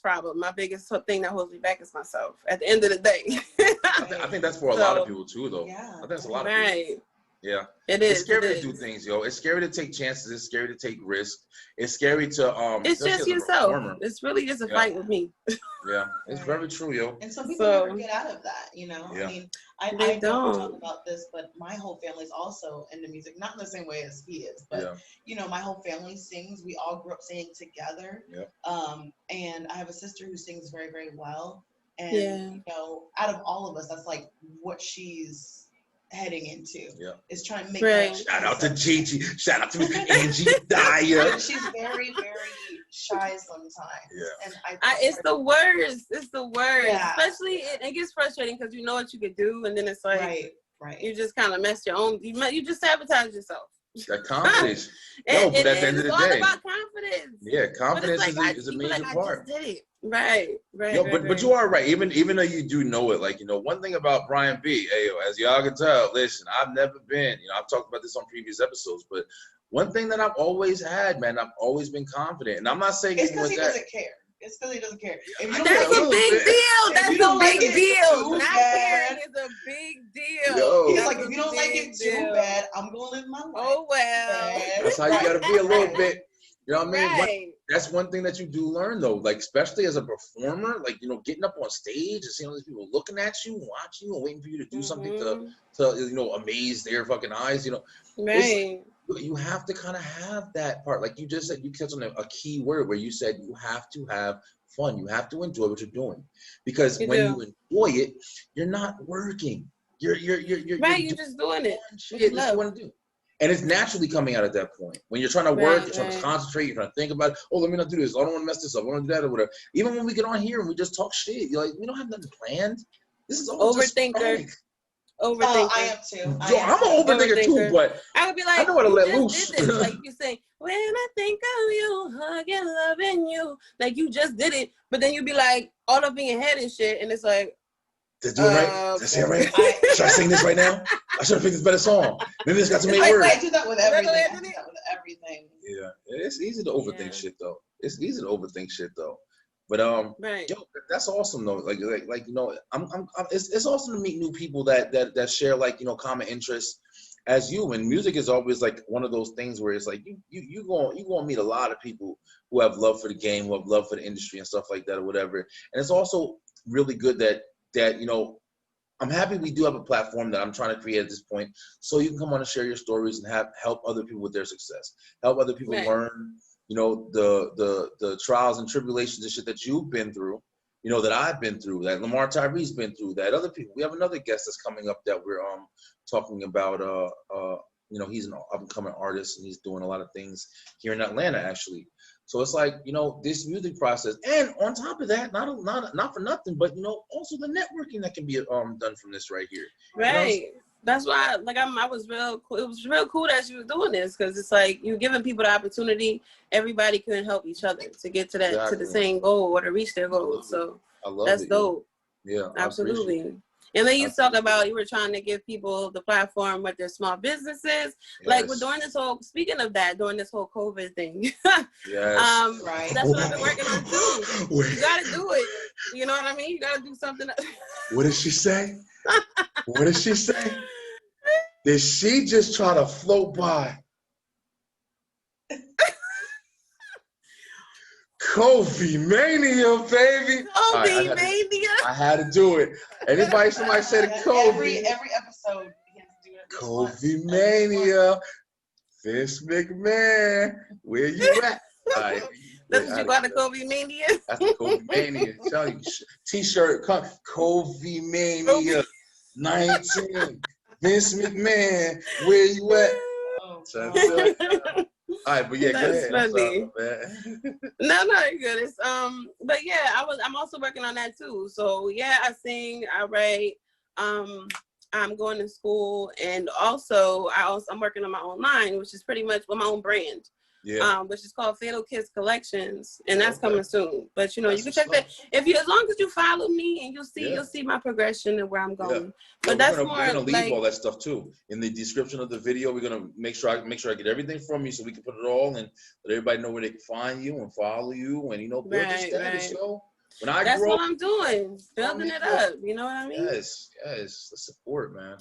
problem, my biggest thing that holds me back is myself at the end of the day. I think that's for a lot of people too, though. Yeah. I think it's a lot of people. Yeah. It is. It's scary to do things, yo. It's scary to take chances. It's scary to take risks. It's scary to It's just yourself. It's really just a fight with me. Yeah, it's very true, yo. And some people never get out of that, you know. Yeah. I mean, I don't talk about this, but my whole family's also into music, not in the same way as he is, but you know, my whole family sings. We all grew up singing together. And I have a sister who sings very, very well. And you know, out of all of us, that's like what she's heading into is trying to make shout out to Gigi, shout out to Angie Dyer. She's very, very shy sometimes. And it's the worst. It's the worst. Especially it gets frustrating because you know what you could do, and then it's like you just kind of mess your own. You just sabotage yourself. That confidence. But at the end of the day, it's all about confidence. Yeah, confidence is a major part. I just did it. Right. But you are right. Even though you do know it, like, you know, one thing about Brian B, as y'all can tell, listen, I've never been, you know, I've talked about this on previous episodes, but one thing that I've always had, man, I've always been confident. And I'm not saying it's because he doesn't care. It's because he doesn't care. That's a big deal. That's a big deal. Not caring is a big deal. He's like, if you don't like it too bad, I'm gonna live my life. Oh well. That's how you gotta be a little bit. You know what I mean? That's one thing that you do learn, though. Like, especially as a performer, like, you know, getting up on stage and seeing all these people looking at you, watching you, and waiting for you to do something to you know, amaze their fucking eyes. You know, you have to kind of have that part. Like you just said, you touched on a key word where you said you have to have fun. You have to enjoy what you're doing, because when you enjoy it, you're not working. You're just doing it. Shit, that's what you do. And it's naturally coming out at that point. When you're trying to work, you're trying to concentrate, you're trying to think about it. Oh, let me not do this. I don't want to mess this up. I want to do that or whatever. Even when we get on here and we just talk shit, you're like, we don't have nothing planned. This is all overthinker. Overthinker. I am too. I'm an overthinker too, but I would be like, I know how to let loose. Like you say, when I think of you, hugging, loving you, like you just did it, but then you'd be like all up in your head and shit, and it's like, did I do it right? Did I say it right? Should I sing this right now? I should have picked this better song. Maybe it's got some main words. I do that with everything. Yeah, it's easy to overthink shit though. It's easy to overthink shit though. But yo, that's awesome though. Like you know, it's awesome to meet new people that share, like, you know, common interests as you. And music is always like one of those things where it's like you gonna meet a lot of people who have love for the game, who have love for the industry and stuff like that or whatever. And it's also really good that you know, I'm happy we do have a platform that I'm trying to create at this point, so you can come on and share your stories and help other people with their success, help other people learn, you know, the trials and tribulations and shit that you've been through, you know, that I've been through, that Lamar Tyree's been through, that other people. We have another guest that's coming up that we're talking about. You know, he's an up-and-coming artist and he's doing a lot of things here in Atlanta, actually. So it's like, you know, this music process, and on top of that, not for nothing, but, you know, also the networking that can be done from this right here. Right. You know? That's why, like, I was real cool. It was real cool that you were doing this, because it's like you're giving people the opportunity. Everybody can help each other to get to that to the same goal or to reach their goal. So that's dope. Yeah, absolutely. And then you talk about you were trying to give people the platform with their small businesses. Like, we're doing this whole, speaking of that, during this whole COVID thing. Right. That's what I've been working on too. You got to do it. You know what I mean? You got to do something. What did she say? What did she say? Did she just try to float by? Kobe Mania, baby. Kobe Mania. I had to do it. Somebody said Kobe. Every episode he has to do it. Kobe Mania. Vince McMahon, where you at? Right. That's what you got, the Kobe Mania? That's the Kobe Mania. Tell you, T-shirt, Kobe Mania 19. Vince McMahon, where you at? All right, but yeah, go That's ahead. I'm sorry, funny. man. No, you're good. It's but yeah, I'm also working on that too. So yeah, I sing, I write, I'm going to school, and also I'm working on my own line, which is pretty much my own brand. Yeah. Which is called Faiital Kiiss Collections, and that's coming soon. But you That's can check that if you, as long as you follow me, and you'll see my progression and where I'm going. Yeah. But we're more gonna leave like, all that stuff too in the description of the video. We're gonna make sure I get everything from you so we can put it all and let everybody know where they can find you and follow you and build your status, yo. When I that's grow what up, I'm doing, building it up. You know what I mean? yes, the support, man.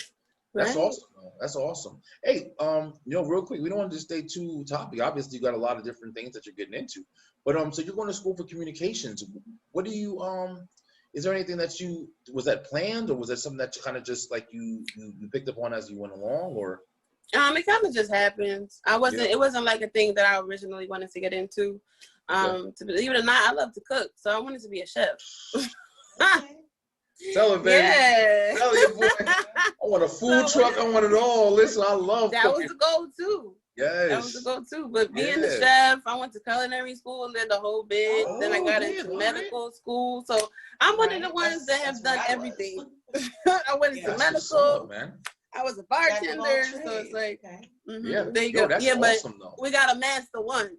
That's Right. awesome, man. That's awesome. Hey, real quick, we don't want to just stay too topic. Obviously, you got a lot of different things that you're getting into, but so you're going to school for communications. What do you is there anything that was that planned, or was that something that you kind of just like you picked up on as you went along, or? It kind of just happened. It wasn't like a thing that I originally wanted to get into. To believe it or not, I love to cook, so I wanted to be a chef. Tell it, baby. Yeah. Tell it, boy. I want a food truck. I want it all. Listen, I love that cooking. was the goal too. Yes. That was the goal too. But being a chef, I went to culinary school and did the whole bit. Then I got into medical school. So I'm one of the ones that have done everything. I went into medical. Man. I was a bartender, so it's like, yeah, there you go. That's awesome, though. We got to master one.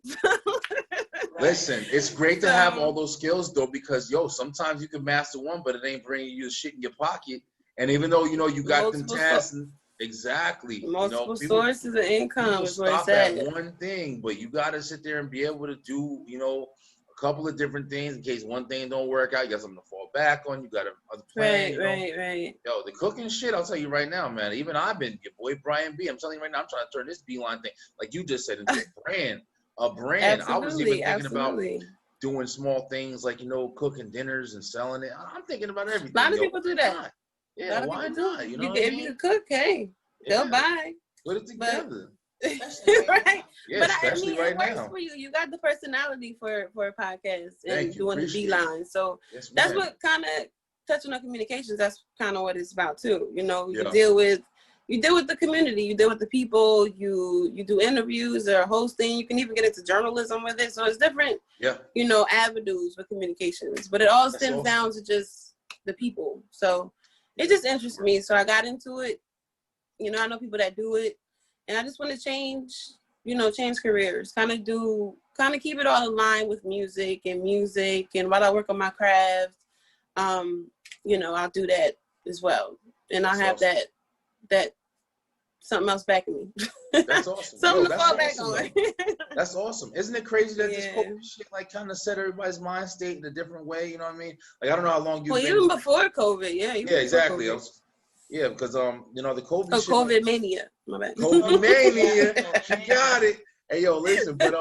Listen, it's great to have all those skills, though, because sometimes you can master one, but it ain't bringing you the shit in your pocket. And even though you got them tasks, exactly, multiple sources of income is where it's at at. one thing, but you got to sit there and be able to do, a couple of different things in case one thing don't work out. You got something to fall back on. You got another plan. Right. Yo, the cooking shit, I'll tell you right now, man. Even I've been your boy Brian B. I'm telling you right now, I'm trying to turn this Beeline thing, like you just said, into a brand. A brand. Absolutely, I was even thinking about doing small things like cooking dinners and selling it. I'm thinking about everything. A lot of people do that. Yeah, why not? If you could cook, hey, they'll buy. Put it together. Right. Yeah, but especially it right works now. for you. You got the personality for a podcast and doing the Appreciate Beeline. So that's what kind of touching on communications. That's kind of what it's about too. You deal with the community, you deal with the people, you do interviews or hosting. You can even get into journalism with it. So it's different, avenues with communications. But it all stems down to just the people. So it just interests me. So I got into it. I know people that do it. And I just want to change careers, kind of keep it all in line with music. And while I work on my craft, I'll do that as well. And I'll have that something else backing me. That's awesome. Something to fall back on. That's awesome. Isn't it crazy that this COVID shit kind of set everybody's mind state in a different way? You know what I mean? Like, I don't know how long you've been. Even before COVID, yeah. Yeah, exactly. Because the COVID. Oh, COVID mania. My bad. COVID mania. You got it. Hey, yo, listen, but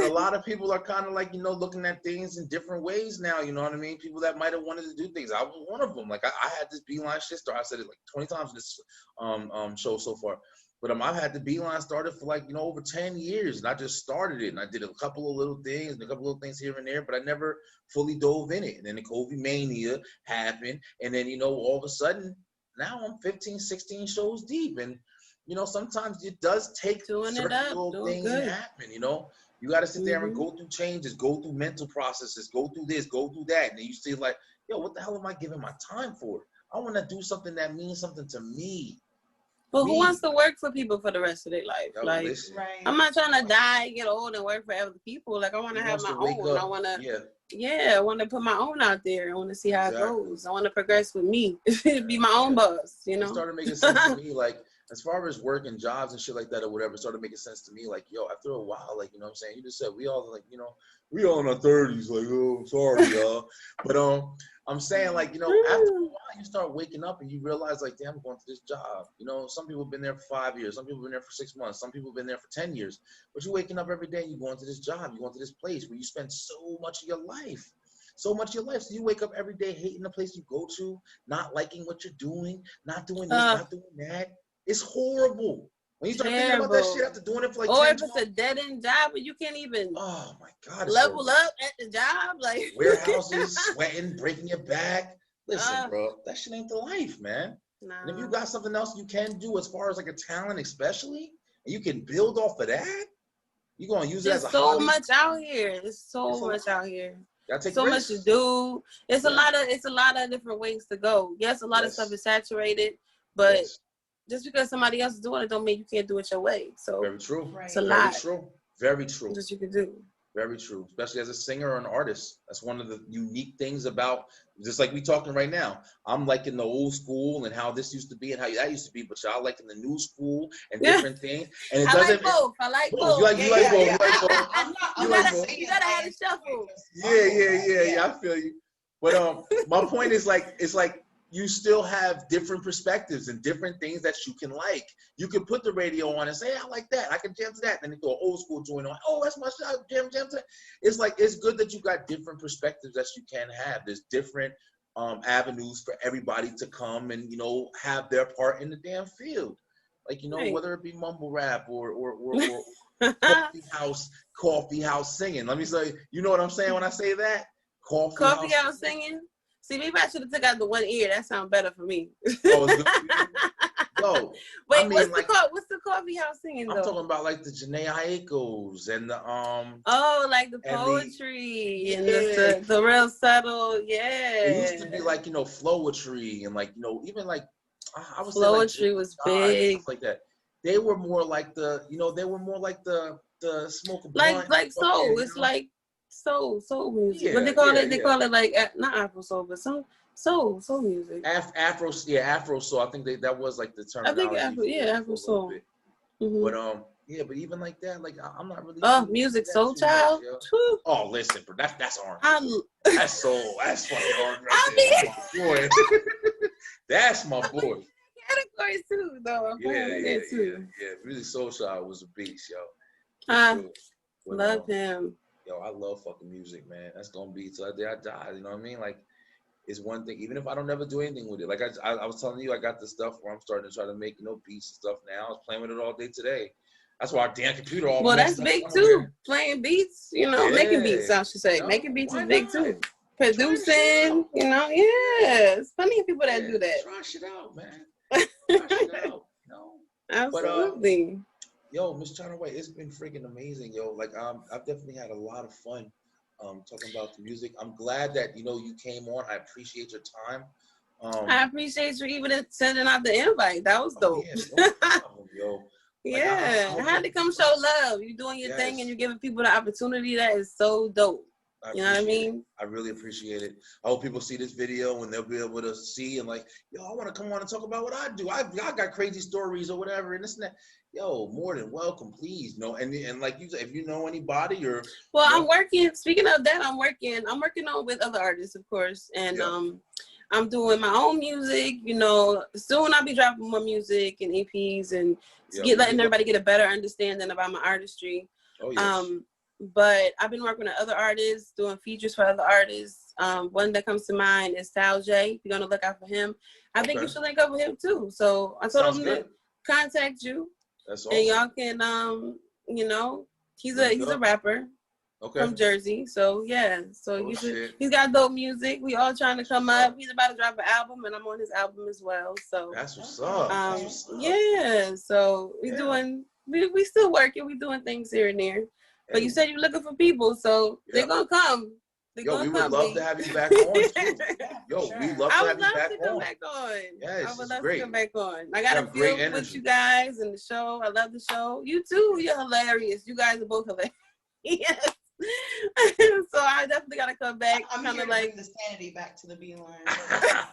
a lot of people are kind of like looking at things in different ways now. You know what I mean? People that might have wanted to do things. I was one of them. Like I had this Beeline shit start. I said it like 20 times in this show so far. But I've had the Beeline started for over 10 years, and I just started it, and I did a couple of little things and a couple of little things here and there, but I never fully dove in it. And then the COVID mania happened, and then all of a sudden. Now I'm 15, 16 shows deep, and sometimes it does take certain little things to happen. You got to sit there and go through changes, go through mental processes, go through this, go through that, and then you see like, yo, what the hell am I giving my time for? I want to do something that means something to me. Well, who wants to work for people for the rest of their life? I'm not trying to die, get old, and work for other people. Like I want to have my own. I want to. Yeah, I want to put my own out there. I want to see how it goes. I want to progress with me, be my own boss. It started making sense to me, like as far as working jobs and shit like that or whatever. It started making sense to me, like yo, after a while, like what I'm saying. You just said we all like we all in our 30s, like oh, sorry y'all, but I'm saying like after a while you start waking up and you realize like damn, I'm going to this job. Some people have been there for 5 years, some people have been there for 6 months, some people have been there for 10 years. But you're waking up every day and you're going to this job, you're going to this place where you spend so much of your life. So you wake up every day hating the place you go to, not liking what you're doing, not doing this, not doing that. It's horrible. When you start thinking about that shit after doing it for like 10, if it's a dead-end job and you can't even level up at the job, like warehouses, sweating, breaking your back. Listen, bro, that shit ain't the life, man. Nah. And if you got something else you can do as far as like a talent, especially, and you can build off of that, You gonna use it There's as a so hobby? much out here. There's so much out here. So much to do. It's a lot of different ways to go. Yes, a lot of stuff is saturated, but just because somebody else is doing it don't mean you can't do it your way. So very true. It's a lot. Very true. That you can do. Very true, especially as a singer or an artist. That's one of the unique things about, just like we talking right now. I'm like in the old school and how this used to be and how that used to be, but y'all like in the new school and different things. And it doesn't. I like both. You like both. You gotta have a shuffle. Yeah. I feel you. But my point is like, it's like you still have different perspectives and different things that you can like. You can put the radio on and say, hey, I like that. I can jam to that. And then you go old school joint on. Oh, that's my shot. Jam to that. It's like, it's good that you got different perspectives that you can have. There's different avenues for everybody to come and, you know, have their part in the damn field. Like, you know, whether it be mumble rap or coffee house singing. Let me say, you know what I'm saying when I say that? Coffee house singing. See, maybe I should have took out the one ear. That sounds better for me. Oh, it's good for you? Yo, wait, I mean, what's the coffee house singing though? I'm talking about like the Janae Aiko's and the Oh, like the poetry and the real subtle, It used to be like, you know, flowetry and like, you know, even like I was flowetry like was big, stuff like that. They were more like the, you know, the smoke of blunt. Like soul. It's like soul music. Yeah, but they call it like not Afro soul, but some soul music. Afro soul. I think that was like the terminology. I think Afro soul. Mm-hmm. But but even like that, like I'm not really. Oh, music soul child. Much, oh, listen, bro, that's R&B. That's soul. That's fucking R&B. That's my boy. That's my boy. Categories too, though. Yeah. Really, Soul Child was a beast, yo. Love him. Yo, I love fucking music, man. That's gonna be till the day I die. You know what I mean? Like, it's one thing. Even if I don't ever do anything with it, like I was telling you, I got the stuff where I'm starting to try to make, you know, beats and stuff now. I was playing with it all day today. That's why our damn computer all. Well, that's big too. Playing beats, you know, making beats. I should say, making beats is big too. Producing, you know, it's plenty of people that do that. Try shit out, man. Try shit out. You know. Absolutely. Yo, Miss Chiina Whiite, it's been freaking amazing, yo. Like, I've definitely had a lot of fun talking about the music. I'm glad that, you know, you came on. I appreciate your time. I appreciate you even sending out the invite. That was dope. Yeah, no problem, yo. Like, I had to come show love. You're doing your thing and you're giving people the opportunity. That is so dope. You know what I mean? I really appreciate it. I hope people see this video and they'll be able to see and like, yo, I want to come on and talk about what I do. I got crazy stories or whatever and this and that. Yo, more than welcome, please. No, and like you said, if you know anybody or I'm working. Speaking of that, I'm working on with other artists, of course, and I'm doing my own music. You know, soon I'll be dropping more music and EPs and letting everybody get a better understanding about my artistry. Oh yes. But I've been working with other artists, doing features for other artists. One that comes to mind is Sal J. You're gonna look out for him. I think you should link up with him too. So I told him to contact you. That's awesome. And y'all can, you know, he's a rapper from Jersey. So he's got dope music. We all trying to come up. He's about to drop an album, and I'm on his album as well. So that's what's up. Yeah. So we still working. We doing things here and there. But you said you're looking for people, so they're gonna come. We would love to have you back on too. We'd love to have you back on. Yes, I would love to come back on. I got a feel with you guys and the show. I love the show. You too. You're hilarious. You guys are both hilarious. Yes. So I definitely gotta come back. I'm kind of like the sanity back to the beeline. I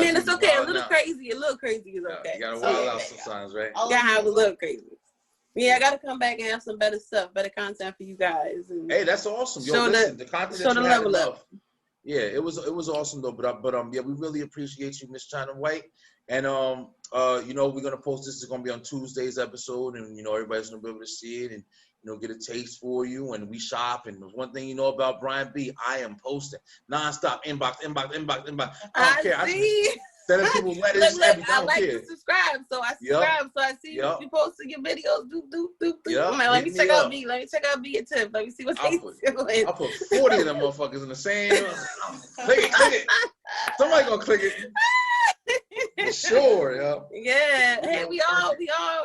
mean, it's okay. A little crazy is okay. You gotta wild out sometimes, right? You gotta have a little crazy. Yeah, I gotta come back and have some better stuff, better content for you guys. And hey, that's awesome. Yo, listen, the content that you had enough. Yeah, it was awesome though. But we really appreciate you, Miss Chiina Whiite. And you know, we're gonna post this. It's gonna be on Tuesday's episode, and you know, everybody's gonna be able to see it and you know, get a taste for you. And we shop. And there's one thing you know about Brian B, I am posting nonstop, inbox. I don't care. See? Sending people letters. I like to subscribe, so I subscribe. So I see you posting your videos. I'm like, let me check out B. Let me check out B and Tip. Let me see what they doing. I'll put 40 of them motherfuckers in the same. Click it. Somebody gonna click it. sure, yo. Yeah. Hey, we all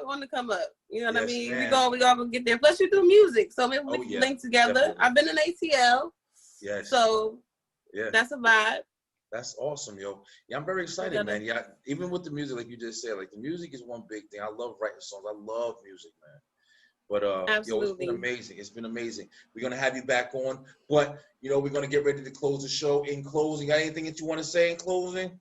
want to come up. You know what I Yes, mean? ma'am. We all gonna get there. Plus, you do music, so maybe we Oh, can yeah, link together. definitely. I've been in ATL, Yes. so Yeah. that's a vibe. That's awesome, yo. Yeah, I'm very excited, man. Yeah, even with the music, like you just said, like the music is one big thing. I love writing songs. I love music, man. But yo, it's been amazing. It's been amazing. We're gonna have you back on, but you know, we're gonna get ready to close the show. In closing, got anything that you want to say in closing?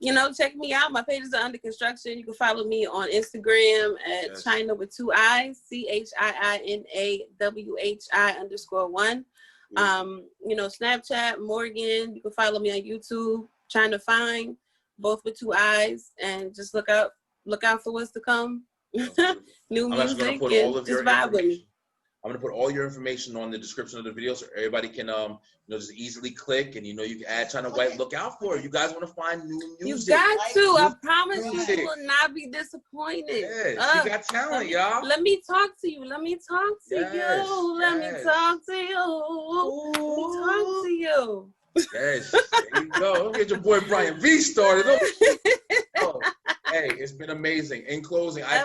You know, check me out. My pages are under construction. You can follow me on Instagram at Chiina with 2 I's, CHIINAWHI_1. You know, Snapchat, Morgan. You can follow me on YouTube, Chiina Fine, both with 2 I's, and just look out for what's to come. New music, and just vibe with me. I'm gonna put all your information on the description of the video so everybody can you know, just easily click, and you know, you can add Chiina Whiite. Look out for it. You guys want to find new music. You got to. I promise you will not be disappointed. Yes, you got talent, y'all. Let me talk to you. Let me talk to you. Let me talk to you. Yes, there you go. Don't get your boy Brian V started. Oh, hey, it's been amazing. In closing, I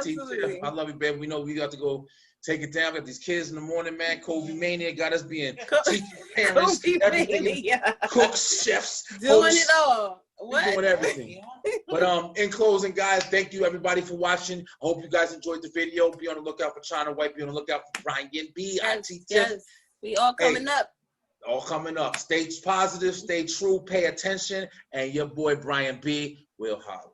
love you, babe. We know we got to go take it down. Got these kids in the morning, man. COVID mania got us being teachers, parents, everything. Cooks, chefs, doing hosts, it all. doing everything. But in closing, guys, thank you everybody for watching. I hope you guys enjoyed the video. Be on the lookout for Chiina Whiite. Be on the lookout for Brian B. Yes. We all coming up. All coming up. Stay positive, stay true, pay attention, and your boy Brian B will holler.